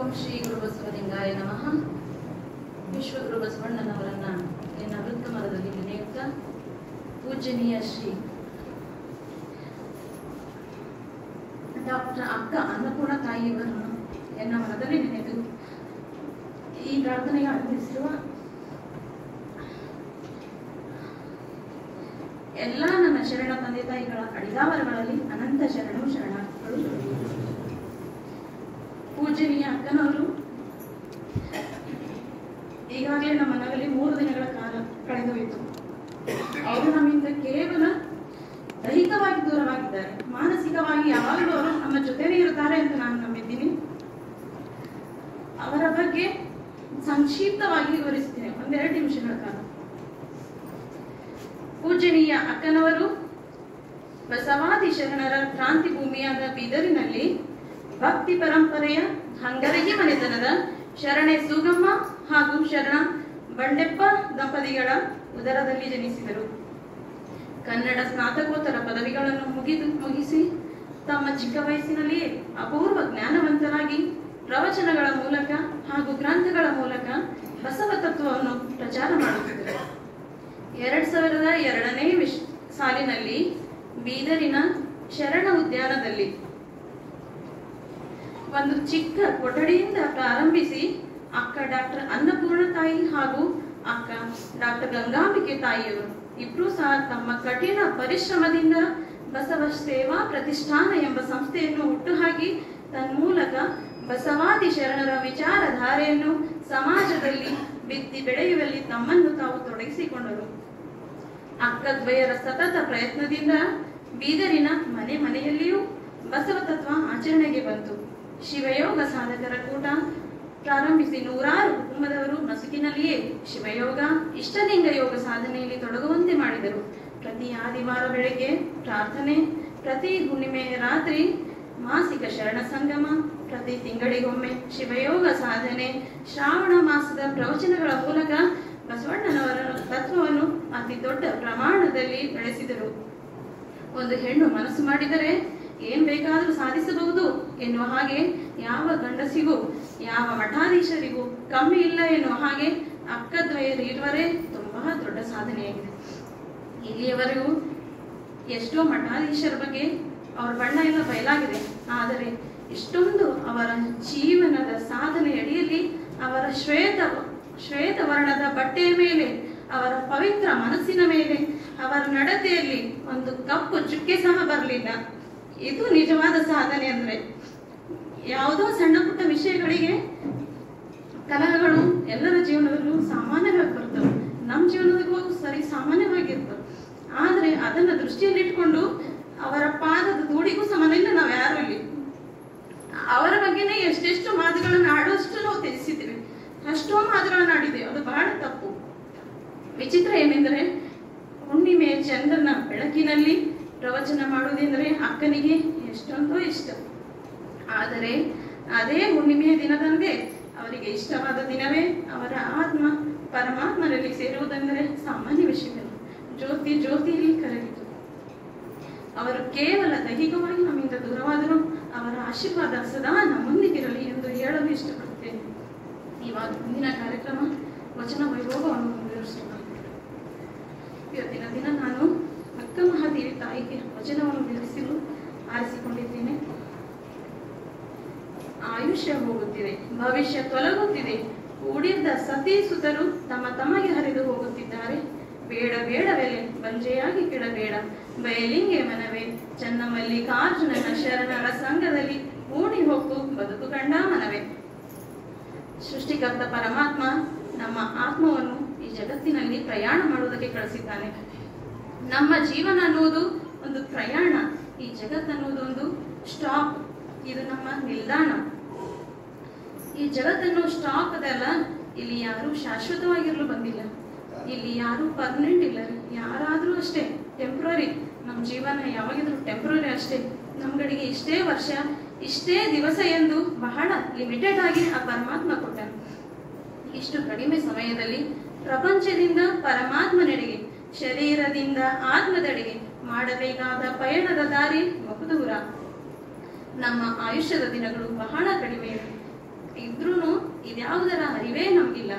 ಓಂ ಶ್ರೀ ಗುರು ಬಸವಲಿಂಗಾಯ ನಮಃ. ವಿಶ್ವಗುರು ಬಸವಣ್ಣನವರನ್ನ ಎನ್ನ ವೃತ್ತ ಮರದಲ್ಲಿ ನೆನೆಯುತ್ತಾ ಪೂಜನೀಯ ಶ್ರೀ ಡಾಕ್ಟರ್ ಅಕ್ಕ ಅನ್ನಪೂರ್ಣ ತಾಯಿಯವರನ್ನು ಎನ್ನ ಮನದಲ್ಲಿ ನೆನೆದು ಈ ಪ್ರಾರ್ಥನೆಗೆ ಅರ್ಪಿಸಿರುವ ಎಲ್ಲ ನನ್ನ ಶರಣ ತಂದೆ ತಾಯಿಗಳ ಅಡಿದಾವರಗಳಲ್ಲಿ ಅನಂತ ಶರಣು ಶರಣಾರ್ಥಿಗಳು. ಪೂಜನೀಯ ಅಕ್ಕನವರು ಈಗಾಗಲೇ ನಮ್ಮ ಮನೆಯಲ್ಲಿ 3 ದಿನಗಳ ಕಾಲ ಕಳೆದೋಯಿತು. ಅವರು ನಮ್ಮಿಂದ ಕೇವಲ ದೈಹಿಕವಾಗಿ ದೂರವಾಗಿದ್ದಾರೆ, ಮಾನಸಿಕವಾಗಿ ಯಾವಾಗಲೂ ಅವರು ನಮ್ಮ ಜೊತೆನೇ ಇರುತ್ತಾರೆ ಅಂತ ನಾನು ನಂಬಿದ್ದೀನಿ. ಅವರ ಬಗ್ಗೆ ಸಂಕ್ಷಿಪ್ತವಾಗಿ ವಿವರಿಸುತ್ತೇನೆ, 1-2 ನಿಮಿಷಗಳ ಕಾಲ. ಪೂಜನೀಯ ಅಕ್ಕನವರು ಬಸವಾದಿ ಶರಣರ ಕ್ರಾಂತಿ ಭೂಮಿಯಾದ ಬೀದರಿನಲ್ಲಿ ಭಕ್ತಿ ಪರಂಪರೆಯ ಹಂಗರಗಿ ಮನೆತನದ ಶರಣೆ ಸುಗಮ್ಮ ಹಾಗೂ ಶರಣ ಬಂಡೆಪ್ಪ ದಂಪತಿಗಳ ಉದರದಲ್ಲಿ ಜನಿಸಿದರು. ಕನ್ನಡ ಸ್ನಾತಕೋತ್ತರ ಪದವಿಗಳನ್ನು ಮುಗಿಸಿ ತಮ್ಮ ಚಿಕ್ಕ ವಯಸ್ಸಿನಲ್ಲಿಯೇ ಅಪೂರ್ವ ಜ್ಞಾನವಂತರಾಗಿ ಪ್ರವಚನಗಳ ಮೂಲಕ ಹಾಗೂ ಗ್ರಂಥಗಳ ಮೂಲಕ ಬಸವ ತತ್ವವನ್ನು ಪ್ರಚಾರ ಮಾಡುತ್ತಿದ್ದರು. 2002ನೇ ಸಾಲಿನಲ್ಲಿ ಬೀದರಿನ ಶರಣ ಉದ್ಯಾನದಲ್ಲಿ ಒಂದು ಚಿಕ್ಕ ಕೊಠಡಿಯಿಂದ ಪ್ರಾರಂಭಿಸಿ ಅಕ್ಕ ಡಾಕ್ಟರ್ ಅನ್ನಪೂರ್ಣ ತಾಯಿ ಹಾಗೂ ಅಕ್ಕ ಡಾಕ್ಟರ್ ಗಂಗಾಂಬಿಕೆ ತಾಯಿಯವರು ಇಬ್ರು ಸಹ ತಮ್ಮ ಕಠಿಣ ಪರಿಶ್ರಮದಿಂದ ಬಸವ ಸೇವಾ ಪ್ರತಿಷ್ಠಾನ ಎಂಬ ಸಂಸ್ಥೆಯನ್ನು ಹುಟ್ಟುಹಾಕಿ ತನ್ಮೂಲಕ ಬಸವಾದಿ ಶರಣರ ವಿಚಾರಧಾರೆಯನ್ನು ಸಮಾಜದಲ್ಲಿ ಬಿತ್ತಿ ಬೆಳೆಯುವಲ್ಲಿ ತಮ್ಮನ್ನು ತಾವು ತೊಡಗಿಸಿಕೊಂಡರು. ಅಕ್ಕದ್ವಯರ ಸತತ ಪ್ರಯತ್ನದಿಂದ ಬೀದರಿನ ಮನೆ ಮನೆಯಲ್ಲಿಯೂ ಬಸವ ತತ್ವ ಆಚರಣೆಗೆ ಬಂತು. ಶಿವಯೋಗ ಸಾಧಕರ ಕೂಟ ಪ್ರಾರಂಭಿಸಿ 100 ಕುಟುಂಬದವರು ನಸುಕಿನಲ್ಲಿಯೇ ಶಿವಯೋಗ ಇಷ್ಟಲಿಂಗ ಯೋಗ ಸಾಧನೆಯಲ್ಲಿ ತೊಡಗುವಂತೆ ಮಾಡಿದರು. ಪ್ರತಿ ಆದಿವಾರ ಬೆಳಗ್ಗೆ ಪ್ರಾರ್ಥನೆ, ಪ್ರತಿ ಹುಣ್ಣಿಮೆ ರಾತ್ರಿ ಮಾಸಿಕ ಶರಣ ಸಂಗಮ, ಪ್ರತಿ ತಿಂಗಳಿಗೊಮ್ಮೆ ಶಿವಯೋಗ ಸಾಧನೆ, ಶ್ರಾವಣ ಮಾಸದ ಪ್ರವಚನಗಳ ಮೂಲಕ ಬಸವಣ್ಣನವರ ತತ್ವವನ್ನು ಅತಿ ದೊಡ್ಡ ಪ್ರಮಾಣದಲ್ಲಿ ಬೆಳೆಸಿದರು. ಒಂದು ಹೆಣ್ಣು ಮನಸ್ಸು ಮಾಡಿದರೆ ಏನ್ ಬೇಕಾದರೂ ಸಾಧಿಸಬಹುದು ಎನ್ನುವ ಹಾಗೆ ಯಾವ ಗಂಡಸಿಗೂ ಯಾವ ಮಠಾಧೀಶರಿಗೂ ಕಮ್ಮಿ ಇಲ್ಲ ಎನ್ನುವ ಹಾಗೆ ಅಕ್ಕದ್ವಯರು ಇರುವರೇ ತುಂಬಾ ದೊಡ್ಡ ಸಾಧನೆಯಾಗಿದೆ. ಇಲ್ಲಿಯವರೆಗೂ ಎಷ್ಟೋ ಮಠಾಧೀಶರ ಬಗ್ಗೆ ಅವರ ಬಣ್ಣ ಎಲ್ಲ ಬಯಲಾಗಿದೆ. ಆದರೆ ಇಷ್ಟೊಂದು ಅವರ ಜೀವನದ ಸಾಧನೆ ಅಡಿಯಲ್ಲಿ ಅವರ ಶ್ವೇತ ವರ್ಣದ ಬಟ್ಟೆಯ ಮೇಲೆ, ಅವರ ಪವಿತ್ರ ಮನಸ್ಸಿನ ಮೇಲೆ, ಅವರ ನಡತೆಯಲ್ಲಿ ಒಂದು ಕಪ್ಪು ಚುಕ್ಕೆ ಸಹ ಬರಲಿಲ್ಲ. ಇದು ನಿಜವಾದ ಸಾಧನೆ. ಅಂದ್ರೆ ಯಾವುದೋ ಸಣ್ಣ ಪುಟ್ಟ ವಿಷಯಗಳಿಗೆ ಕಲಹಗಳು ಎಲ್ಲರ ಜೀವನದಲ್ಲೂ ಸಾಮಾನ್ಯವಾಗಿ ಬರ್ತವೆ, ನಮ್ಮ ಜೀವನದಲ್ಲೂ ಸರಿ ಸಾಮಾನ್ಯವಾಗಿರ್ತವೆ. ಆದ್ರೆ ಅದನ್ನ ದೃಷ್ಟಿಯಲ್ಲಿಟ್ಕೊಂಡು ಅವರ ಪಾದದ ಧೂಳಿಗೂ ಸಮಾನ ಇಲ್ಲ ನಾವು ಯಾರು ಇಲ್ಲಿ. ಅವರ ಬಗ್ಗೆನೇ ಎಷ್ಟೆಷ್ಟು ಮಾತುಗಳನ್ನು ಆಡುವಷ್ಟು ನಾವು ತ್ಯಜಿಸಿದ್ದೇವೆ, ಅಷ್ಟೋ ಮಾತುಗಳನ್ನು ಆಡಿದ್ದೇವೆ. ಅದು ಬಹಳ ತಪ್ಪು. ವಿಚಿತ್ರ ಏನೆಂದರೆ ಹುಣ್ಣಿಮೆ ಚಂದ್ರನ ಬೆಳಕಿನಲ್ಲಿ ಪ್ರವಚನ ಮಾಡುವುದೆಂದರೆ ಅಕ್ಕನಿಗೆ ಎಷ್ಟೊಂದೋ ಇಷ್ಟ. ಆದರೆ ಅದೇ ಹುಣ್ಣಿಮೆಯ ದಿನದಂದೇ ಅವರಿಗೆ ಇಷ್ಟವಾದ ದಿನವೇ ಅವರ ಆತ್ಮ ಪರಮಾತ್ಮನಲ್ಲಿ ಸೇರುವುದೆಂದರೆ ಸಾಮಾನ್ಯ ವಿಷಯವಲ್ಲ. ಜ್ಯೋತಿ ಜ್ಯೋತಿಯಲ್ಲಿ ಕರಗಿತು. ಅವರು ಕೇವಲ ದೈಹಿಕವಾಗಿ ನಮ್ಮಿಂದ ದೂರವಾದರೂ ಅವರ ಆಶೀರ್ವಾದ ಸದಾ ನಮ್ಮೊಂದಿಗಿರಲಿ ಎಂದು ಹೇಳಲು ಇಷ್ಟಪಡುತ್ತೇನೆ. ಇವಾಗ ಮುಂದಿನ ಕಾರ್ಯಕ್ರಮ ವಚನ ವೈಭವವನ್ನು ಮುಂದುವರಿಸೋಣ. ಇವತ್ತಿನ ದಿನ ನಾನು ಅಕ್ಕ ಮಹಾದೇವಿ ತಾಯಿಗೆ ವಚನವನ್ನು ತಿಳಿಸಲು ಆರಿಸಿಕೊಂಡಿದ್ದೇನೆ. ಆಯುಷ್ಯ ಹೋಗುತ್ತಿದೆ, ಭವಿಷ್ಯ ತೊಲಗುತ್ತಿದೆ, ಕೂಡಿದ್ದ ಸತಿ ಸುತರು ತಮಗೆ ಹರಿದು ಹೋಗುತ್ತಿದ್ದಾರೆ. ಬೇಡ ಬೇಡವೆಲೆ ಬಂಜೆಯಾಗಿ ಕೆಡಬೇಡ, ಬಯಲಿಂಗೆ ಮನವೇ ಚನ್ನಮಲ್ಲಿಕಾರ್ಜುನನ ಶರಣರ ಸಂಘದಲ್ಲಿ ಊಣಿ ಹೊಕ್ಕು ಬದುಕು ಕಂಡ ಮನವೇ. ಸೃಷ್ಟಿಕರ್ತ ಪರಮಾತ್ಮ ನಮ್ಮ ಆತ್ಮವನ್ನು ಈ ಜಗತ್ತಿನಲ್ಲಿ ಪ್ರಯಾಣ ಮಾಡುವುದಕ್ಕೆ ಕಳಿಸಿದ್ದಾನೆ. ನಮ್ಮ ಜೀವನ ಅನ್ನುವುದು ಒಂದು ಪ್ರಯಾಣ, ಈ ಜಗತ್ತನ್ನುವುದು ಒಂದು ಸ್ಟಾಪ್, ಇದು ನಮ್ಮ ನಿಲ್ದಾಣ. ಈ ಜಗತ್ತನ್ನು ಸ್ಟಾಪ್ ಅದಲ್ಲ, ಇಲ್ಲಿ ಯಾರು ಶಾಶ್ವತವಾಗಿರಲು ಬಂದಿಲ್ಲ, ಇಲ್ಲಿ ಯಾರು ಪರ್ಮನೆಂಟ್ ಇಲ್ಲ. ಯಾರಾದ್ರೂ ಅಷ್ಟೇ ಟೆಂಪ್ರರಿ. ನಮ್ಮ ಜೀವನ ಯಾವಾಗಿದ್ರು ಟೆಂಪ್ರರಿ ಅಷ್ಟೇ. ನಮ್ಗಳಿಗೆ ಇಷ್ಟೇ ವರ್ಷ, ಇಷ್ಟೇ ದಿವಸ ಎಂದು ಬಹಳ ಲಿಮಿಟೆಡ್ ಆಗಿ ಆ ಪರಮಾತ್ಮ ಕೊಟ್ಟ. ಇಷ್ಟು ಕಡಿಮೆ ಸಮಯದಲ್ಲಿ ಪ್ರಪಂಚದಿಂದ ಪರಮಾತ್ಮನೆಡೆಗೆ, ಶರೀರದಿಂದ ಆತ್ಮದೆಡೆಗೆ ಮಾಡಬೇಕಾದ ಪಯಣದ ದಾರಿ ಬಹುದೂರ. ನಮ್ಮ ಆಯುಷ್ಯದ ದಿನಗಳು ಬಹಳ ಕಡಿಮೆ ಇದ್ದು ಯಾವುದರ ಅರಿವೇ ನಮಗಿಲ್ಲ.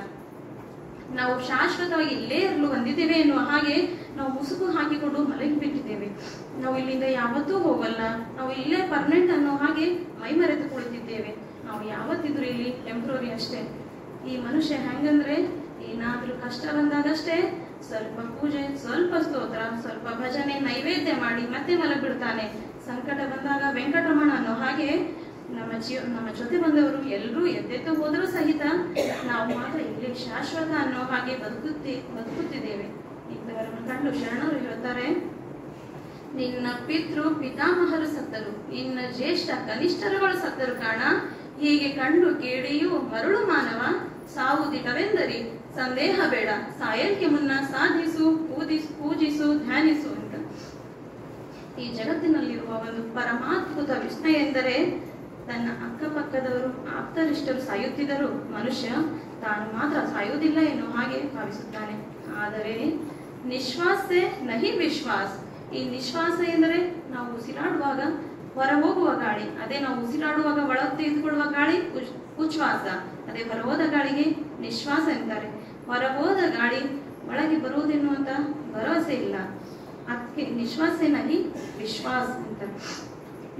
ನಾವು ಶಾಶ್ವತವಾಗಿ ಇಲ್ಲೇ ಇರಲು ಬಂದಿದ್ದೇವೆ ಎನ್ನುವ ಹಾಗೆ ನಾವು ಮುಸುಕು ಹಾಕಿಕೊಂಡು ಮಲಗಿಬಿಟ್ಟಿದ್ದೇವೆ. ನಾವು ಇಲ್ಲಿಂದ ಯಾವತ್ತೂ ಹೋಗಲ್ಲ, ನಾವು ಇಲ್ಲೇ ಪರ್ಮನೆಂಟ್ ಅನ್ನೋ ಹಾಗೆ ಮೈ ಮರೆತು ಕುಳಿತಿದ್ದೇವೆ. ನಾವು ಯಾವತ್ತಿದ್ರು ಇಲ್ಲಿ ಟೆಂಪ್ರರಿ ಅಷ್ಟೇ. ಈ ಮನುಷ್ಯ ಹೆಂಗಂದ್ರೆ ಏನಾದ್ರೂ ಕಷ್ಟ ಬಂದಾಗಷ್ಟೇ ಸ್ವಲ್ಪ ಪೂಜೆ, ಸ್ವಲ್ಪ ಸ್ತೋತ್ರ, ಸ್ವಲ್ಪ ಭಜನೆ, ನೈವೇದ್ಯ ಮಾಡಿ ಮತ್ತೆ ಮಲಗಿಬಿಡ್ತಾನೆ. ಸಂಕಟ ಬಂದಾಗ ವೆಂಕಟರಮಣ ಅನ್ನೋ ಹಾಗೆ ನಮ್ಮ ಜೊತೆ ಬಂದವರು ಎಲ್ಲರೂ ಎದ್ದೆದ್ದು ಹೋದರೂ ಸಹಿತ ನಾವು ಮಾತ್ರ ಇಲ್ಲಿ ಶಾಶ್ವತ ಅನ್ನೋ ಹಾಗೆ ಬದುಕುತ್ತಿದ್ದೇವೆ. ಇಂಥವರನ್ನು ಕಂಡು ಶರಣರು ಹೇಳ್ತಾರೆ, ನಿನ್ನ ಪಿತಾಮಹರು ಸತ್ತರು, ನಿನ್ನ ಜ್ಯೇಷ್ಠ ಕನಿಷ್ಠರುಗಳು ಸತ್ತರು ಕಾಣ. ಹೀಗೆ ಕಂಡು ಕೇಳಿಯೂ ಮರುಳು ಮಾನವ ಸಾವುದಿಟವೆಂದರಿ ಸಂದೇಹ ಬೇಡ. ಸಾಯಲ್ಕೆ ಮುನ್ನ ಸಾಧಿಸು, ಪೂಜಿಸು, ಧ್ಯಾನಿಸು ಅಂತ. ಈ ಜಗತ್ತಿನಲ್ಲಿರುವ ಒಂದು ಪರಮಾದ್ಭುತ ವಿಸ್ಮಯ ಎಂದರೆ ತನ್ನ ಅಕ್ಕಪಕ್ಕದವರು ಆಪ್ತರಿಷ್ಟರು ಸಾಯುತ್ತಿದ್ದರೂ ಮನುಷ್ಯ ತಾನು ಮಾತ್ರ ಸಾಯುವುದಿಲ್ಲ ಎನ್ನುವ ಹಾಗೆ ಭಾವಿಸುತ್ತಾನೆ. ಆದರೆ ನಿಶ್ವಾಸೆ ನಹಿ ವಿಶ್ವಾಸ. ಈ ನಿಶ್ವಾಸ ಎಂದರೆ ನಾವು ಉಸಿರಾಡುವಾಗ ಹೊರ ಹೋಗುವ ಗಾಳಿ, ಅದೇ ನಾವು ಉಸಿರಾಡುವಾಗ ಒಳ ತೆಗೆದುಕೊಳ್ಳುವ ಗಾಳಿ ಉಚ್ಛ್ವಾಸ, ಅದೇ ಹೊರಹೋದ ಗಾಳಿಗೆ ನಿಶ್ವಾಸ ಎಂತಾರೆ. ಹೊರಹೋದ ಗಾಳಿ ಒಳಗೆ ಬರುವುದೆನ್ನುವಂತ ಭರವಸೆ ಇಲ್ಲ, ಅದಕ್ಕೆ ನಿಶ್ವಾಸೆ ನಹಿ ವಿಶ್ವಾಸ ಅಂತ.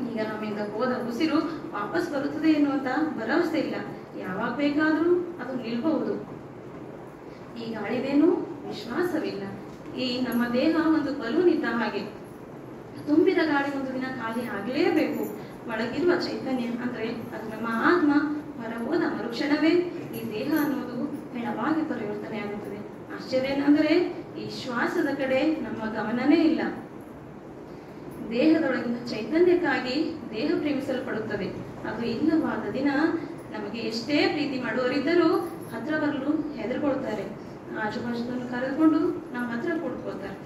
ಈಗ ನಮ್ಮಿಂದ ಹೋದ ಉಸಿರು ವಾಪಸ್ ಬರುತ್ತದೆ ಎನ್ನುವಂತ ಭರವಸೆ ಇಲ್ಲ, ಯಾವಾಗ ಬೇಕಾದ್ರೂ ಅದು ನಿಲ್ಬಹುದು. ಈ ಗಾಳಿದೇನು ವಿಶ್ವಾಸವಿಲ್ಲ. ಈ ನಮ್ಮ ದೇಹ ಒಂದು ಬಲೂನ್ ಇದ್ದ ಹಾಗೆ, ತುಂಬಿದ ಗಾಳಿ ಒಂದು ದಿನ ಖಾಲಿ ಆಗಲೇಬೇಕು. ಒಳಗಿರುವ ಚೈತನ್ಯ ಅಂದ್ರೆ ಅದು ನಮ್ಮ ಆತ್ಮ ಹೊರ ಹೋದ ಮರುಕ್ಷಣವೇ ಈ ದೇಹ ಅನ್ನೋದು ಹೆಣವಾಗಿ ಪರಿವರ್ತನೆ ಆಗುತ್ತದೆ. ಆಶ್ಚರ್ಯ ಏನಂದ್ರೆ ಈ ಶ್ವಾಸದ ಕಡೆ ನಮ್ಮ ಗಮನನೇ ಇಲ್ಲ. ದೇಹದೊಳಗಿನ ಚೈತನ್ಯಕ್ಕಾಗಿ ದೇಹ ಪ್ರೇಮಿಸಲ್ಪಡುತ್ತದೆ. ಅದು ಇಲ್ಲವಾದ ದಿನ ನಮಗೆ ಎಷ್ಟೇ ಪ್ರೀತಿ ಮಾಡುವವರಿದ್ದರೂ ಹತ್ರ ಬರಲು ಹೆದರ್ಕೊಳ್ತಾರೆ. ಆಜುಬಾಜುವನ್ನು ಕರೆದುಕೊಂಡು ನಮ್ಮ ಹತ್ರ ಕೊಡ್ಕೊಳ್ತಾರೆ.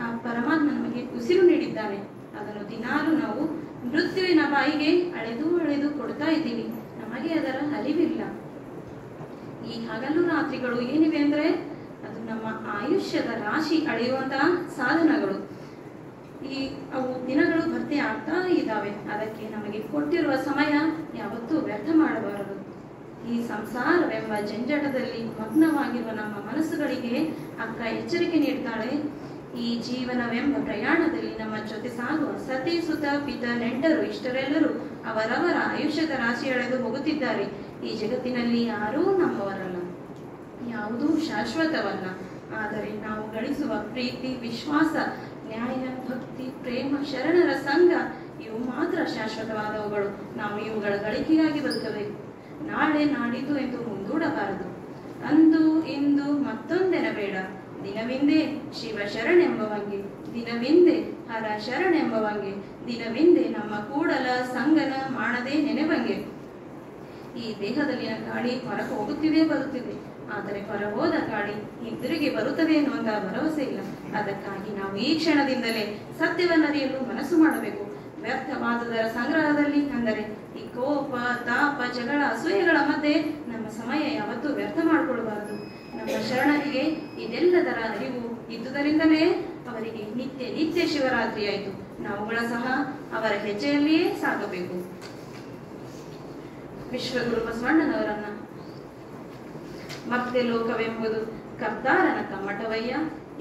ಆ ಪರಮಾತ್ಮ ನಮಗೆ ಉಸಿರು ನೀಡಿದ್ದಾನೆ, ಅದನ್ನು ದಿನಾಲು ನಾವು ಮೃತ್ಯುವಿನ ಬಾಯಿಗೆ ಅಳೆದು ಅಳೆದು ಕೊಡ್ತಾ ಇದ್ದೀವಿ. ನಮಗೆ ಅದರ ಅರಿವಿಲ್ಲ. ಈ ಹಗಲು ರಾತ್ರಿಗಳು ಏನಿವೆ ಅಂದ್ರೆ ಅದು ನಮ್ಮ ಆಯುಷ್ಯದ ರಾಶಿ ಅಳೆಯುವಂತಹ ಸಾಧನಗಳು. ಅವು ದಿನಗಳು ಭರ್ತಿ ಆಗ್ತಾ ಇದ್ದಾವೆ. ಅದಕ್ಕೆ ನಮಗೆ ಕೊಟ್ಟಿರುವ ಸಮಯ ಯಾವತ್ತೂ ವ್ಯರ್ಥ ಮಾಡಬಾರದು. ಈ ಸಂಸಾರವೆಂಬ ಜಂಜಟದಲ್ಲಿ ಮಗ್ನವಾಗಿರುವ ನಮ್ಮ ಮನಸ್ಸುಗಳಿಗೆ ಅಕ್ಕ ಎಚ್ಚರಿಕೆ ನೀಡ್ತಾಳೆ. ಈ ಜೀವನವೆಂಬ ಪ್ರಯಾಣದಲ್ಲಿ ನಮ್ಮ ಜೊತೆ ಸಾಗುವ ಸತಿ, ಸುತ, ಪಿತ, ನೆಂಟರು ಇಷ್ಟರೆಲ್ಲರೂ ಅವರವರ ಆಯುಷ್ಯದ ರಾಶಿ ಎಳೆದು ಹೋಗುತ್ತಿದ್ದಾರೆ. ಈ ಜಗತ್ತಿನಲ್ಲಿ ಯಾರೂ ನಮ್ಮವರಲ್ಲ, ಯಾವುದೂ ಶಾಶ್ವತವಲ್ಲ. ಆದರೆ ನಾವು ಗಳಿಸುವ ಪ್ರೀತಿ, ವಿಶ್ವಾಸ, ನ್ಯಾಯ, ಭಕ್ತಿ, ಪ್ರೇಮ, ಶರಣರ ಸಂಘ ಇವು ಮಾತ್ರ ಶಾಶ್ವತವಾದವುಗಳು. ನಾವು ಇವುಗಳ ಗಳಿಕೆಗಾಗಿ ಬದುಕಬೇಕು. ನಾಳೆ ನಾಡಿದ್ದು ಎಂದು ಮುಂದೂಡಬಾರದು. ಅಂದು ಇಂದು ಮತ್ತೊಂದೆನಬೇಡ. ದಿನವಿಂದೇ ಶಿವ ಶರಣೆಂಬವಂಗೆ, ದಿನವಿಂದೇ ಹರ ಶರಣೆಂಬವಂಗೆ, ದಿನವಿಂದೇ ನಮ್ಮ ಕೂಡಲ ಸಂಗನ ಮಾಡದೆ ನೆನೆವಂಗೆ. ಈ ದೇಹದಲ್ಲಿನ ಗಾಳಿ ಹೊರಗೆ ಹೋಗುತ್ತಿದೆ, ಬರುತ್ತಿದೆ. ಆದರೆ ಹೊರಹೋದ ಗಾಳಿ ಹಿಂದಿರುಗಿ ಬರುತ್ತದೆ ಎನ್ನುವಂತಹ ಭರವಸೆ ಇಲ್ಲ. ಅದಕ್ಕಾಗಿ ನಾವು ಈ ಕ್ಷಣದಿಂದಲೇ ಸತ್ಯವನ್ನರಿಯಲು ಮನಸ್ಸು ಮಾಡಬೇಕು. ವ್ಯರ್ಥವಾದದರ ಸಂಗ್ರಹದಲ್ಲಿ ಅಂದರೆ ಈ ಕೋಪ, ತಾಪ, ಜಗಳ, ಅಸೂಯೆಗಳ ಮಧ್ಯೆ ನಮ್ಮ ಸಮಯ ಯಾವತ್ತೂ ವ್ಯರ್ಥ ಮಾಡಿಕೊಳ್ಳಬಾರದು. ನಮ್ಮ ಶರಣರಿಗೆ ಇದೆಲ್ಲದರ ಅರಿವು ಇದ್ದುದರಿಂದಲೇ ಅವರಿಗೆ ನಿತ್ಯ ನಿತ್ಯ ಶಿವರಾತ್ರಿ ಆಯಿತು. ನಾವುಗಳ ಸಹ ಅವರ ಹೆಜ್ಜೆಯಲ್ಲಿಯೇ ಸಾಗಬೇಕು. ವಿಶ್ವಗುರು ಬಸವಣ್ಣನವರನ್ನ ಮತ್ತೆ ಲೋಕವೆಂಬುದು ಕರ್ತಾರನ ಕಮ್ಮಟವಯ್ಯ,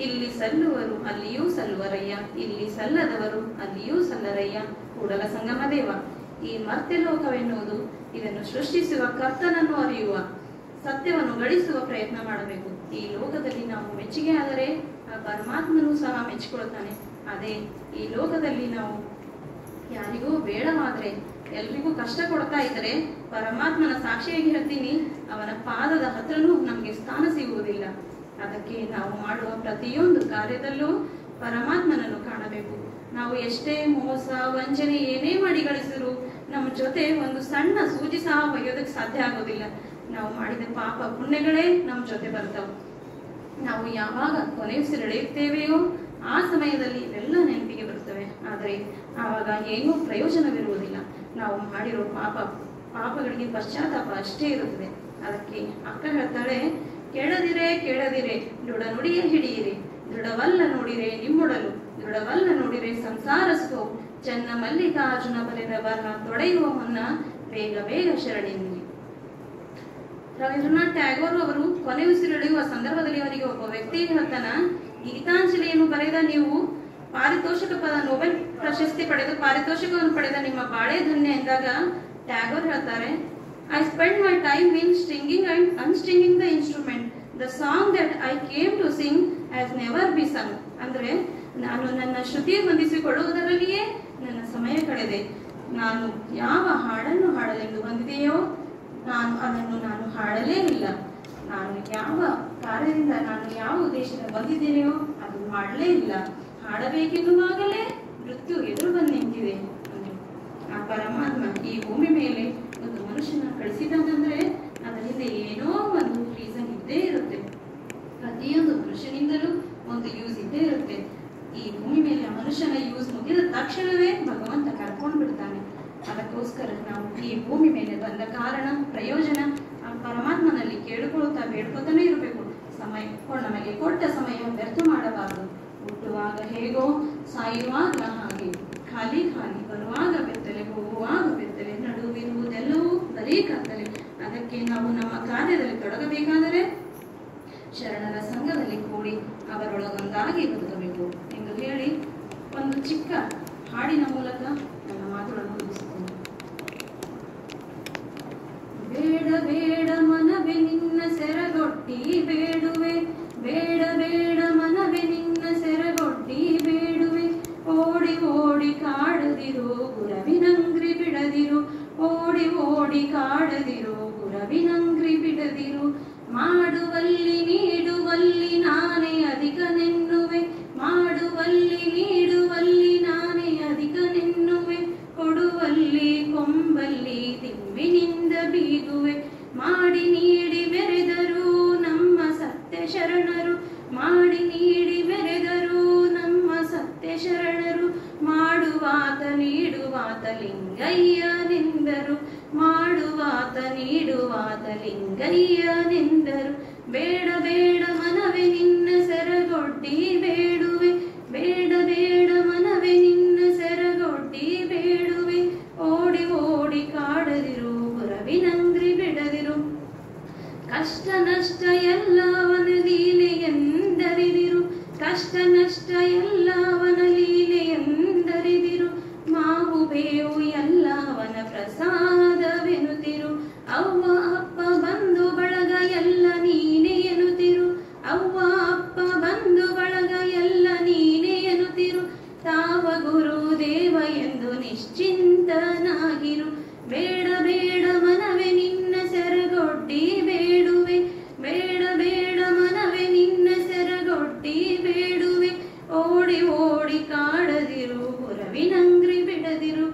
ಇಲ್ಲಿ ಸಲ್ಲುವರು ಅಲ್ಲಿಯೂ ಸಲ್ಲುವರಯ್ಯ, ಇಲ್ಲಿ ಸಲ್ಲದವರು ಅಲ್ಲಿಯೂ ಸಲ್ಲರಯ್ಯ, ಕೂಡಲ ಸಂಗಮ ದೇವ. ಈ ಮತ್ತೆ ಲೋಕವೆನ್ನುವುದು ಇದನ್ನು ಸೃಷ್ಟಿಸುವ ಕರ್ತನನ್ನು ಅರಿಯುವ, ಸತ್ಯವನ್ನು ಗಳಿಸುವ ಪ್ರಯತ್ನ ಮಾಡಬೇಕು. ಈ ಲೋಕದಲ್ಲಿ ನಾವು ಮೆಚ್ಚುಗೆ ಆದರೆ ಆ ಪರಮಾತ್ಮನೂ ಸಹ ಮೆಚ್ಚಿಕೊಳ್ತಾನೆ. ಅದೇ ಈ ಲೋಕದಲ್ಲಿ ನಾವು ಯಾರಿಗೂ ಬೇಡವಾದ್ರೆ, ಎಲ್ರಿಗೂ ಕಷ್ಟ ಕೊಡ್ತಾ ಇದ್ರೆ ಪರಮಾತ್ಮನ ಸಾಕ್ಷಿಯಾಗಿ ಹೇಳ್ತೀನಿ, ಅವನ ಪಾದದ ಹತ್ರನೂ ನಮ್ಗೆ ಸ್ಥಾನ ಸಿಗುವುದಿಲ್ಲ. ಅದಕ್ಕೆ ನಾವು ಮಾಡುವ ಪ್ರತಿಯೊಂದು ಕಾರ್ಯದಲ್ಲೂ ಪರಮಾತ್ಮನನ್ನು ಕಾಣಬೇಕು. ನಾವು ಎಷ್ಟೇ ಮೋಸ, ವಂಚನೆ ಏನೇ ಮಾಡಿ ಗಳಿಸಿದ್ರು ನಮ್ಮ ಜೊತೆ ಒಂದು ಸಣ್ಣ ಸೂಜಿ ಸಹ ಒಯ್ಯೋದಕ್ಕೆ ಸಾಧ್ಯ ಆಗೋದಿಲ್ಲ. ನಾವು ಮಾಡಿದ ಪಾಪ ಪುಣ್ಯಗಳೇ ನಮ್ಮ ಜೊತೆ ಬರ್ತಾವೆ. ನಾವು ಯಾವಾಗ ಕೊನೆಯುಸಿರೆಳೆಯುತ್ತೇವೆಯೋ ಆ ಸಮಯದಲ್ಲಿ ಇವೆಲ್ಲ ನೆನಪಿಗೆ ಬರುತ್ತವೆ. ಆದರೆ ಆವಾಗ ಏನೂ ಪ್ರಯೋಜನವಿರುವುದಿಲ್ಲ. ನಾವು ಮಾಡಿರೋ ಪಾಪಗಳಿಗೆ ಪಶ್ಚಾತ್ತಾಪ ಅಷ್ಟೇ ಇರುತ್ತದೆ. ಅದಕ್ಕೆ ಅಕ್ಕ ಹೇಳ್ತಾಳೆ, ಕೇಳದಿರೆ ಕೇಳದಿರೆ ದೃಢ ನುಡಿಯ ಹಿಡಿಯಿರಿ, ದೃಢವಲ್ಲ ನೋಡಿರೆ ನಿಮ್ಮೊಡಲು, ದೃಢವಲ್ಲ ನೋಡಿರೆ ಸಂಸಾರ ಸುಖವು, ಚೆನ್ನ ಮಲ್ಲಿಕಾರ್ಜುನ ಬರೆದ ಬರಹ ತೊಡೆಯುವ ಮುನ್ನ ಬೇಗ ಬೇಗ ಶರಣಿನಿರಿ. ರವೀಂದ್ರನಾಥ್ ಟ್ಯಾಗೋರ್ ಅವರು ಕೊನೆ ಉಸಿರೆಳೆಯುವ ಸಂದರ್ಭದಲ್ಲಿ ಅವರಿಗೆ ಒಬ್ಬ ವ್ಯಕ್ತಿ ಹೇಳ್ತಾನ, ಗೀತಾಂಜಲಿಯನ್ನು ಬರೆದ ನೀವು ನೊಬೆಲ್ ಪ್ರಶಸ್ತಿ ಪಡೆದು ಪಾರಿತೋಷಕವನ್ನು ಪಡೆದ ನಿಮ್ಮ ಬಾಳೆ ಧನ್ಯ ಎಂದಾಗ ಟ್ಯಾಗೋರ್ ಹೇಳ್ತಾರೆ, I spend my time in stringing and unstringing the instrument. The song that I came to sing has never be sung. ಅಂದ್ರೆ ನಾನು ನನ್ನ ಶ್ರುತಿ ಹೊಂದಿಸಿಕೊಳ್ಳುವುದರಲ್ಲಿಯೇ ನನ್ನ ಸಮಯ ಕಳೆದೆ. ನಾನು ಯಾವ ಹಾಡನ್ನು ಹಾಡಲೆಂದು ಬಂದಿದೆಯೋ ನಾನು ಹಾಡಲೇ ಇಲ್ಲ. ನಾನು ಯಾವ ಕಾರ್ಯದಿಂದ ನಾನು ಯಾವ ಉದ್ದೇಶದಿಂದ ಬಂದಿದ್ದೇನೆಯೋ ಅದು ಮಾಡಲೇ ಇಲ್ಲ. ಹಾಡಬೇಕೆನ್ನುವಾಗಲೇ ಮೃತ್ಯು ಎದುರು ಬಂದು ನಿಂತಿದೆ. ಆ ಪರಮಾತ್ಮ ಈ ಭೂಮಿ ಮೇಲೆ ಒಂದು ಮನುಷ್ಯನ ಕಳಿಸಿದಂದ್ರೆ ಅದರ ಹಿಂದೆ ಏನೋ ಒಂದು ರೀಸನ್ ಇದ್ದೇ ಇರುತ್ತೆ. ಪ್ರತಿಯೊಂದು ಮನುಷ್ಯನಿಂದಲೂ ಒಂದು ಯೂಸ್ ಇದ್ದೇ ಇರುತ್ತೆ. ಈ ಭೂಮಿ ಮೇಲೆ ಆ ಮನುಷ್ಯನ ಯೂಸ್ ಮುಗಿದ ತಕ್ಷಣವೇ ಭಗವಂತ ಕರ್ಕೊಂಡು ಬಿಡ್ತಾನೆ. ಅದಕ್ಕೋಸ್ಕರ ನಾವು ಈ ಭೂಮಿ ಮೇಲೆ ಬಂದ ಕಾರಣ ಪ್ರಯೋಜನ ಆ ಪರಮಾತ್ಮನಲ್ಲಿ ಕೇಳಿಕೊಳ್ತಾ ಬೇಡ್ಕೊತಾನೆ ಇರಬೇಕು. ನಮಗೆ ಕೊಟ್ಟ ಸಮಯ ವ್ಯರ್ಥ ಮಾಡಬಾರದು. ಹುಟ್ಟುವಾಗ ಹೇಗೋ ಸಾಯುವಾಗ ಹಾಗೆ, ಖಾಲಿ ಖಾಲಿ, ಬರುವಾಗ ಬೆತ್ತಲೆ ಹೋಗುವಾಗ ಬೆತ್ತಲೆ, ನಡುವಿರುವುದೆಲ್ಲವೂ ಬರೀ ಕತ್ತಲೆ. ಅದಕ್ಕೆ ನಾವು ನಮ್ಮ ಕಾರ್ಯದಲ್ಲಿ ತೊಡಗಬೇಕಾದರೆ ಶರಣರ ಸಂಘದಲ್ಲಿ ಕೂಡಿ ಅವರೊಳಗೊಂದಾಗಿ ಬದುಕಬೇಕು ಎಂದು ಹೇಳಿ ಒಂದು ಚಿಕ್ಕ ಹಾಡಿನ ಮೂಲಕ ನನ್ನ ಮಾತುಗಳನ್ನು ಮುಗಿಸುತ್ತೇನೆ. ಬೇಡ ಬೇಡ ಮನವೇ ನಿನ್ನ ಸೆರಗೊಟ್ಟಿ ಬೇಡುವೆ, ಬೇಡ ಬೇಡ ಮನವೇ ನಿನ್ನ ಸೆರಗೊಟ್ಟಿ ಬೇಡುವೆ. ಓಡಿ ಓಡಿ ಕಾಡದಿರು ಗುರವಿನಂಗ್ರಿ ಬಿಡದಿರು, ಓಡಿ ಓಡಿ ಕಾಡದಿರು ಗುರವಿನಂಗ್ರಿ ಬಿಡದಿರು. ಮಾಡುವಲ್ಲಿ ನೀಡುವಲ್ಲಿ ನಾನೇ ಅಧಿಕನೆನ್ನುವೆ, ಮಾಡುವಲ್ಲಿ ನೀಡುವಲ್ಲಿ ನಾನೇ ಅಧಿಕನೆನ್ನುವೆ. ಕೊಡುವಲ್ಲಿ ಕೊಂಬಲ್ಲಿ ತಿಂಬಿನಿಂದ ಬೀಗುವೆ. ಮಾಡಿ ನೀಡಿ ಬೆರೆದರು ನಮ್ಮ ಸತ್ಯ ಶರಣರು, ಮಾಡಿ ನೀಡಿ ಬೆರೆದರು ನಮ್ಮ ಸತ್ಯ ಶರಣರು. ಮಾಡುವಾತ ನೀಡುವಾತ ಲಿಂಗಯ್ಯನೆಂದರು, ಮಾಡುವಾತ ನೀಡುವಾತ ಲಿಂಗಯ್ಯನೆಂದರು. ಬೇಡ ಬೇಡ ಮನವೇ ನಿನ್ನ ಸೆರಗೊಡ್ಡಿ ಬೇಡುವೆ, ಬೇಡ ಬೇಡ ಮನವೇ ನಿನ್ನ ಸೆರಗೊಡ್ಡಿ ಬೇಡುವೆ. ಓಡಿ ಓಡಿ ಕಾಡದಿರು ಗುರವಿನಂಗ್ರಿ ಬಿಡದಿರು. ಕಷ್ಟ ನಷ್ಟ ಎಲ್ಲವನ ಲೀಲೆ ಎಂದರಿದಿರು, ಕಷ್ಟ ನಷ್ಟ ಎಲ್ಲವನ ಲೀಲೆ ಎಂದರಿದಿರು. ಮಾವು ಬೇವು ಎಲ್ಲವನ ಪ್ರಸಾದವೆನುತಿರು. ಅವ್ವ ಅಪ್ಪ ಬಂಧು ಬಳಗ ಎಲ್ಲ ನೀನೇ ಎನ್ನುತ್ತಿರು, ಅವ್ವ ಅಪ್ಪ ಬಂಧು ಬಳಗ ಎಲ್ಲ ನೀನೇ ಎನ್ನುತ್ತಿರು. ತಾವ ಗುರು ದೇವ ಎಂದು ನಿಶ್ಚಿಂತನಾಗಿರು. ಬೇಡ ಬೇಡ ಮನವೇ ನಿನ್ನ ಸೆರಗೊಡ್ಡಿ ಬೇಡುವೆ, ಬೇಡ ಬೇಡ ಮನವೇ ನಿನ್ನ ಸೆರಗೊಡ್ಡಿ ಬೇಡುವೆ. ಓಡಿ ಓಡಿ ಕಾಡದಿರು ಗುರವಿನಂಗ್ರಿ ಬಿಡದಿರು.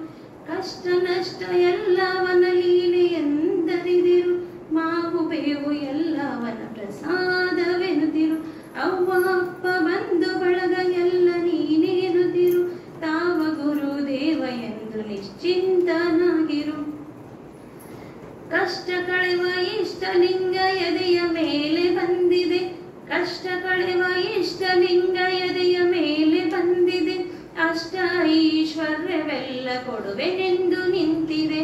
ಕಷ್ಟ ನಷ್ಟ ಎಲ್ಲವನ ಲೀಲೆ ಎಂದರಿದಿರು. ಮಾವು ಬೇವು ಎಲ್ಲವನ ಪ್ರಸಾದವೆನುತಿರು. ಅವ್ವ ಅಪ್ಪ ಬಂಧು ಬಳಗ ಎಲ್ಲ ನೀನೇ ಎನ್ನುತ್ತಿರು. ತಾವ ಗುರು ದೇವ ಎಂದು ನಿಶ್ಚಿಂತನಾಗಿರು. ಕಷ್ಟ ಕಳೆವ ಇಷ್ಟಲಿಂಗ ಎದೆಯ ಮೇಲೆ ಬಂದಿದೆ, ಕಷ್ಟ ಕಳೆವ ಇಷ್ಟಲಿಂಗ ಎದೆಯ ಮೇಲೆ ಬಂದಿದೆ. ಅಷ್ಟ ಐಶ್ವರ್ಯವೆಲ್ಲ ಕೊಡುವೆನೆಂದು ನಿಂತಿದೆ,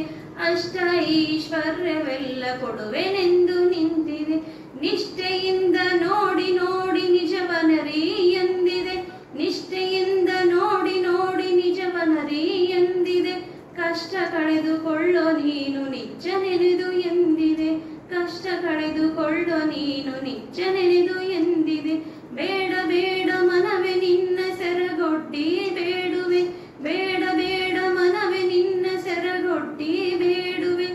ಅಷ್ಟ ಐಶ್ವರ್ಯವೆಲ್ಲ ಕೊಡುವೆನೆಂದು ನಿಂತಿದೆ. ನಿಷ್ಠೆಯಿಂದ ನೋಡಿ ನೋಡಿ ನಿಜವನರಿ ಎಂದಿದೆ, ನಿಷ್ಠೆಯಿಂದ ನೋಡಿ ನೋಡಿ ನಿಜವನರಿ ಎಂದಿದೆ. ಕಷ್ಟ ಕಳೆದುಕೊಳ್ಳೋ ನೀನು ನಿಜ ನೆನೆದು ಎಂದಿದೆ, ಕಷ್ಟ ಕಳೆದುಕೊಳ್ಳೋ ನೀನು ನಿಜ ನೆನೆದು ಎಂದಿದೆ. ಬೇಡ ಬೇಡ ಮನವೇ ನಿನ್ನ ಸೆರಗೊಡ್ಡಿ ಬೇಡುವೆ, ಬೇಡ ಬೇಡ ಮನವೇ ನಿನ್ನ ಸೆರಗೊಡ್ಡಿ ಬೇಡುವೆ.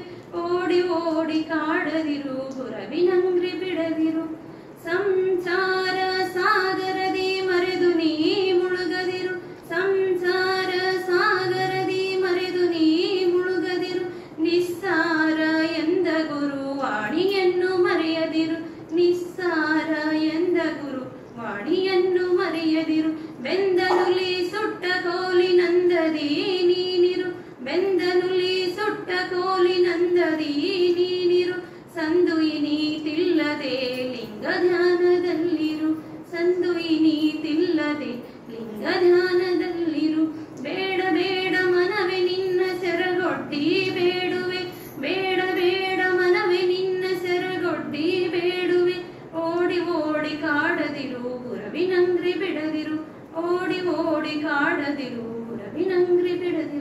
ಓಡಿ ಓಡಿ ಕಾಡದಿರು ಗುರವಿನಂಗ್ರಿ ಬಿಡದಿರು. ಸಂಸಾರ ಸಾಗರದಿ ಮರೆದು ನೀ ಮುಳುಗದಿರು, ಸಂಸಾರ ಸಾಗರದಿ ಮರೆದು ನೀ ಮುಳುಗದಿರು. ನಿಸ್ಸಾರ ಎಂದ ಗುರು ವಾಣಿಯನ್ನು ಮರೆಯದಿರು, ನಿಸ್ಸಾರ ಎಂದ ಗುರು ವಾಣಿಯನ್ನು ಮರೆಯದಿರು. ಬೆಂದನುಲಿ ಸುಟ್ಟ ಕೋಲಿನಂದದಿ ನೀನಿರು, ಬೆಂದನುಲಿ ಸುಟ್ಟ ಕೋಲಿನಂದದಿ ನೀನಿರು. ಸಂದು ಇನೀತಿಲ್ಲದೆ ಲಿಂಗ ಧ್ಯಾನದಲ್ಲಿರು, ಸಂದು ಇನೀತಿಲ್ಲದೆ ಲಿಂಗ ಧ್ಯಾನದಲ್ಲಿರು. ಬೇಡ ಬೇಡ ಮನವೇ ನಿನ್ನ ಸೆರಗೊಡ್ಡಿ ಬೇಡುವೆ, ಬೇಡ ಬೇಡ ಮನವೇ ನಿನ್ನ ಸೆರಗೊಡ್ಡಿ ರವಿನಂಗ್ರಿ ಬಿಡದಿರು, ಓಡಿ ಓಡಿ ಕಾಡದಿರು, ರವಿನಂಗ್ರಿ ಬಿಡದಿರು.